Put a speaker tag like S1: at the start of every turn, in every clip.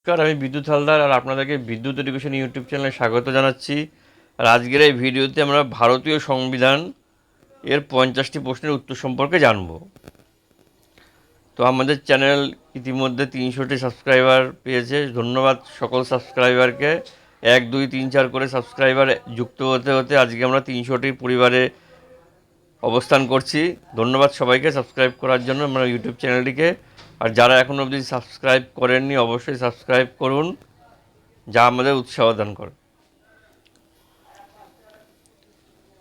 S1: নমস্কার, আমি বিদ্যুৎ হালদার আর আপনাদেরকে বিদ্যুৎ এডুকেশন ইউটিউব চ্যানেলে স্বাগত জানাচ্ছি। আর আজকের এই ভিডিওতে আমরা ভারতীয় সংবিধান এর 50টি প্রশ্নের উত্তর সম্পর্কে জানব। তো আমাদের চ্যানেল ইতিমধ্যে 300টি সাবস্ক্রাইবার পেয়েছে। ধন্যবাদ সকল সাবস্ক্রাইবারকে। 1 2 3 4 করে সাবস্ক্রাইবার যুক্ত হতে হতে আজকে আমরা 300টি পরিবারে অবস্থান করছি। ধন্যবাদ সবাইকে সাবস্ক্রাইব করার জন্য আমরা ইউটিউব চ্যানেলটিকে। আর যারা এখনও অবধি সাবস্ক্রাইব করেননি অবশ্যই সাবস্ক্রাইব করুন, যা আমাদের উৎসাহ দান করে।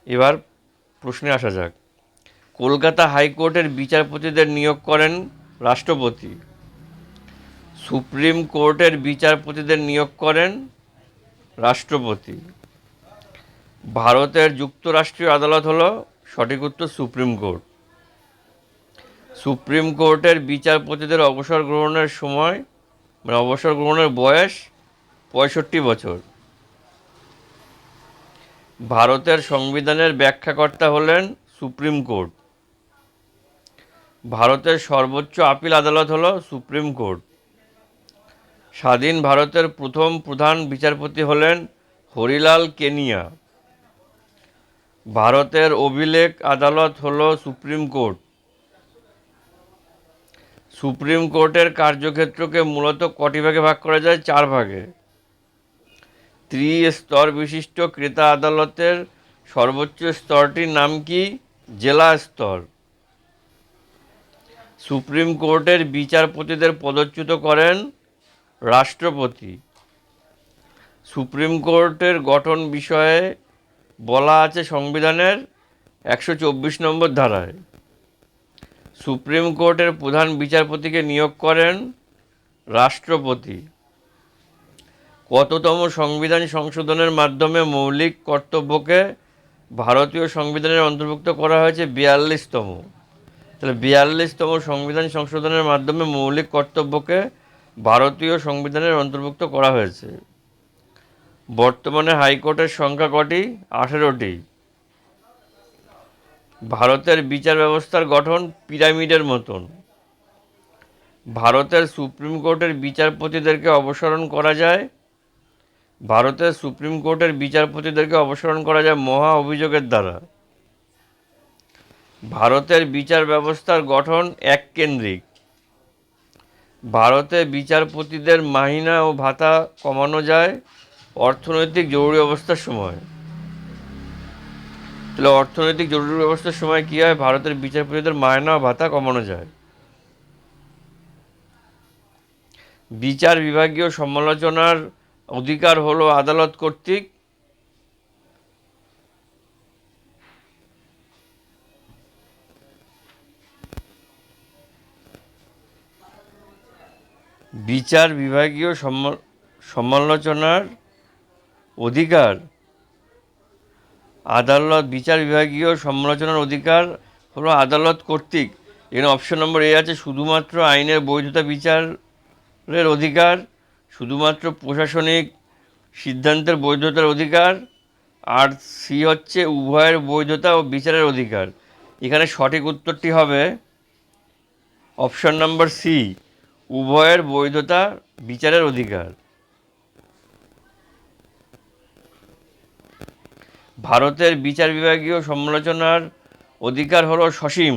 S1: এবার প্রশ্নে আসা যাক। কলকাতা হাইকোর্টের বিচারপতিদের নিয়োগ করেন রাষ্ট্রপতি। সুপ্রিম কোর্টের বিচারপতিদের নিয়োগ করেন রাষ্ট্রপতি। ভারতের যুক্তরাষ্ট্রীয় আদালত হলো সঠিক উত্তর সুপ্রিম কোর্ট। সুপ্রিম কোর্টের বিচারপতিদের অবসর গ্রহণের সময় অবসর গ্রহণের বয়স 65 বছর। ভারতের সংবিধানের ব্যাখ্যাকর্তা হলেন সুপ্রিম কোর্ট। ভারতের সর্বোচ্চ আপিল আদালত হল সুপ্রিম কোর্ট। স্বাধীন ভারতের প্রথম প্রধান বিচারপতি হলেন হরিলাল কেনিয়া। ভারতের অভিলেখ আদালত হল সুপ্রিম কোর্ট। সুপ্রিম কোর্টের কার্যক্ষেত্রকে মূলত কটি ভাগে ভাগ করা যায়? 4 ভাগে। ত্রিস্তর বিশিষ্ট ক্রেতা আদালতের সর্বোচ্চ স্তরটির নাম কি? জেলা স্তর। সুপ্রিম কোর্টের বিচারপতিদের পদচ্যুত করেন রাষ্ট্রপতি। সুপ্রিম কোর্টের গঠন বিষয়ে বলা আছে সংবিধানের 124 নম্বর ধারায়। সুপ্রিম কোর্টের প্রধান বিচারপতিকে নিয়োগ করেন রাষ্ট্রপতি। কততম সংবিধান সংশোধনের মাধ্যমে মৌলিক কর্তব্যকে ভারতীয় সংবিধানের অন্তর্ভুক্ত করা হয়েছে? 42তম। তাহলে 42তম সংবিধান সংশোধনের মাধ্যমে মৌলিক কর্তব্যকে ভারতীয় সংবিধানের অন্তর্ভুক্ত করা হয়েছে। বর্তমানে হাইকোর্টের সংখ্যা কটি? 18টি। ভারতের বিচার ব্যবস্থার গঠন পিরামিডের মতন। ভারতের সুপ্রিম কোর্টের বিচারপতিদেরকে অপসারণ করা যায় ভারতের সুপ্রিম কোর্টের বিচারপতিদেরকে অপসারণ করা যায় মহা অভিযোগের দ্বারা। ভারতের বিচার ব্যবস্থার গঠন এককেন্দ্রিক। ভারতে বিচারপতিদের মাহিনা ও ভাতা কমানো যায় অর্থনৈতিক জরুরি অবস্থার সময়। তাহলে অর্থনৈতিক জরুরি অবস্থার সময় কী হয়? ভারতের বিচারপতিদের মাহিনা ও ভাতা কমানো যায়। বিচার বিভাগীয় সমালোচনার অধিকার হলো আদালত কর্তৃক বিচার বিভাগীয় সমালোচনার অধিকার বিচার বিভাগীয় সমালোচনার অধিকার হলো আদালত কর্তৃক। এখানে অপশন নম্বর এ আছে শুধুমাত্র আইনের বৈধতা বিচারের অধিকার, শুধুমাত্র প্রশাসনিক সিদ্ধান্তের বৈধতার অধিকার, আর সি হচ্ছে উভয়ের বৈধতা ও বিচারের অধিকার। এখানে সঠিক উত্তরটি হবে অপশন নম্বর সি, উভয়ের বৈধতা বিচারের অধিকার। ভারতের বিচার বিভাগীয় সমালোচনার অধিকার হলো সসীম।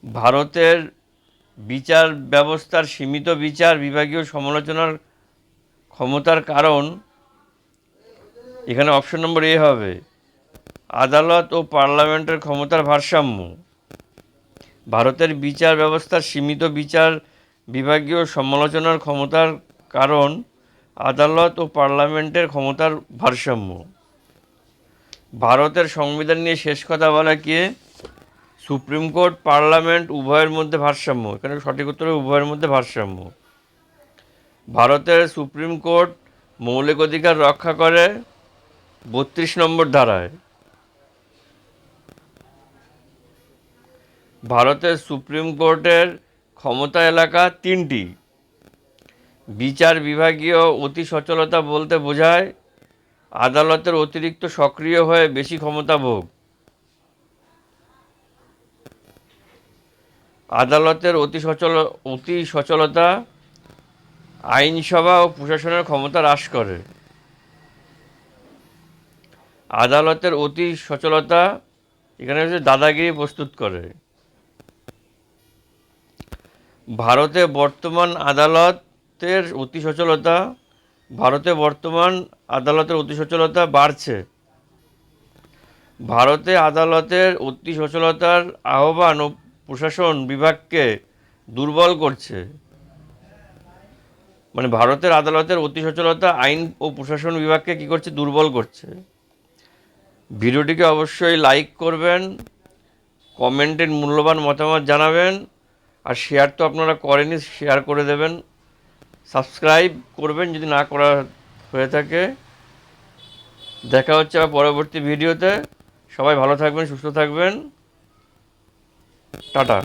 S1: ভারতের বিচার ব্যবস্থার সীমিত বিচার বিভাগীয় সমালোচনার ক্ষমতার কারণ এখানে অপশন নম্বর এ হবে আদালত ও পার্লামেন্টের ক্ষমতার ভারসাম্য। ভারতের বিচার ব্যবস্থার সীমিত বিচার বিভাগীয় সমালোচনার ক্ষমতার কারণ আদালত ও পার্লামেন্টের ক্ষমতার ভারসাম্য। ভারতের সংবিধান নিয়ে শেষ কথা বলা কে? সুপ্রিম কোর্ট, পার্লামেন্ট উভয়ের মধ্যে ভারসাম্য। এখানে সঠিক উত্তর উভয়ের মধ্যে ভারসাম্য। ভারতের সুপ্রিম কোর্ট মৌলিক অধিকার রক্ষা করে 32 নম্বর ধারায়। ভারতের সুপ্রিম কোর্টের ক্ষমতা এলাকা 3টি। বিচার বিভাগীয় অতি সচলতা বলতে বোঝায় আদালতের অতিরিক্ত সক্রিয় হয়ে বেশি ক্ষমতা ভোগ। আদালতের অতি সচলতা আইনসভা ও প্রশাসনের ক্ষমতা হ্রাস করে। আদালতের অতি সচলতা এখানে হচ্ছে দাদাগিরি প্রস্তুত করে। ভারতে বর্তমান আদালতের অতি সচলতা বাড়ছে। ভারতে আদালতের অতি সচলতার আহ্বান ও প্রশাসন বিভাগকে দুর্বল করছে। মানে ভারতের আদালতের অতি সচলতা আইন ও প্রশাসন বিভাগকে কী করছে? দুর্বল করছে। ভিডিওটিকে অবশ্যই লাইক করবেন, কমেন্টের মূল্যবান মতামত জানাবেন, আর শেয়ার তো আপনারা করেনই, শেয়ার করে দেবেন, সাবস্ক্রাইব করবেন যদি না করা হয়ে থাকে। দেখা হচ্ছে আবার পরবর্তী ভিডিওতে। সবাই ভালো থাকবেন, সুস্থ থাকবেন, টাটা।